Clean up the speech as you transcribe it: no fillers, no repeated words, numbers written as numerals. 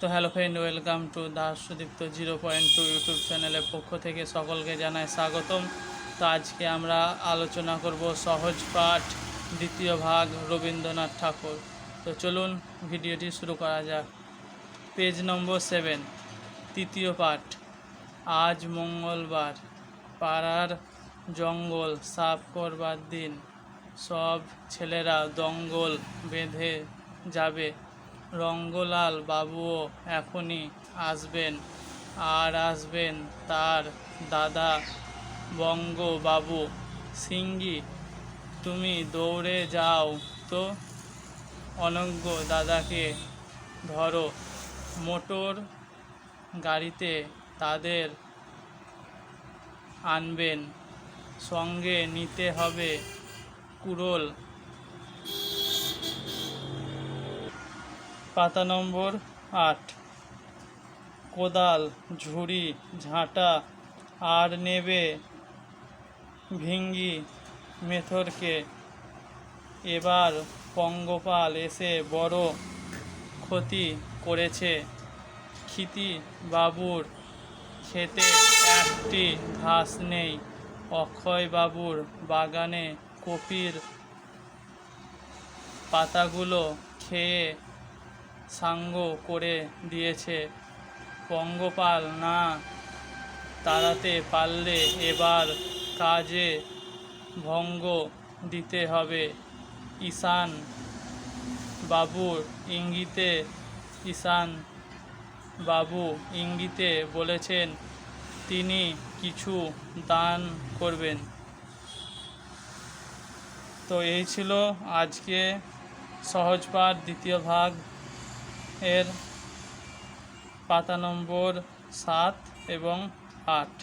তো hello friend, welcome to Das Sudipta 0.2 YouTube চ্যানেলের পক্ষ থেকে সকলকে জানাই স্বাগতম। তো আজকে আমরা আলোচনা করব সহজ পাঠ দ্বিতীয় ভাগ রবীন্দ্রনাথ ঠাকুর। তো চলুন ভিডিওটি শুরু করা যাক। পেজ নম্বর 7, তৃতীয় পাঠ। আজ মঙ্গলবার, পাড়ার জঙ্গল সাফ করবার দিন, সব ছেলেরা দঙ্গল বেঁধে যাবে। রঙ্গলাল বাবুও এখনই আসবেন, আর আসবেন তার দাদা বঙ্গবাবু। সিঙ্গি, তুমি দৌড়ে যাও তো, অনজ্ঞ দাদাকে ধরো। মোটর গাড়িতে তাদের আনবেন, সঙ্গে নিতে হবে কুড়োল। পাতা নম্বর 8, কোদাল, ঝুড়ি, ঝাঁটা আর নেবে ভিঙ্গি মেথরকে। এবার পঙ্গপাল এসে বড় ক্ষতি করেছে। ক্ষিতি বাবুর খেতে একটি ঘাস নেই। অক্ষয় বাবুর বাগানে কপির পাতাগুলো খেয়ে সাঙ্গ করে দিয়েছে। পঙ্গপাল না তাড়াতে পারলে এবার কাজে ভঙ্গ দিতে হবে। ঈশান বাবুর ইঙ্গিতে ঈশান বাবু ইঙ্গিতে বলেছেন তিনি কিছু দান করবেন। তো এই ছিল আজকে সহজ পাঠ দ্বিতীয় ভাগ এর পাতা নম্বর 7 এবং 8।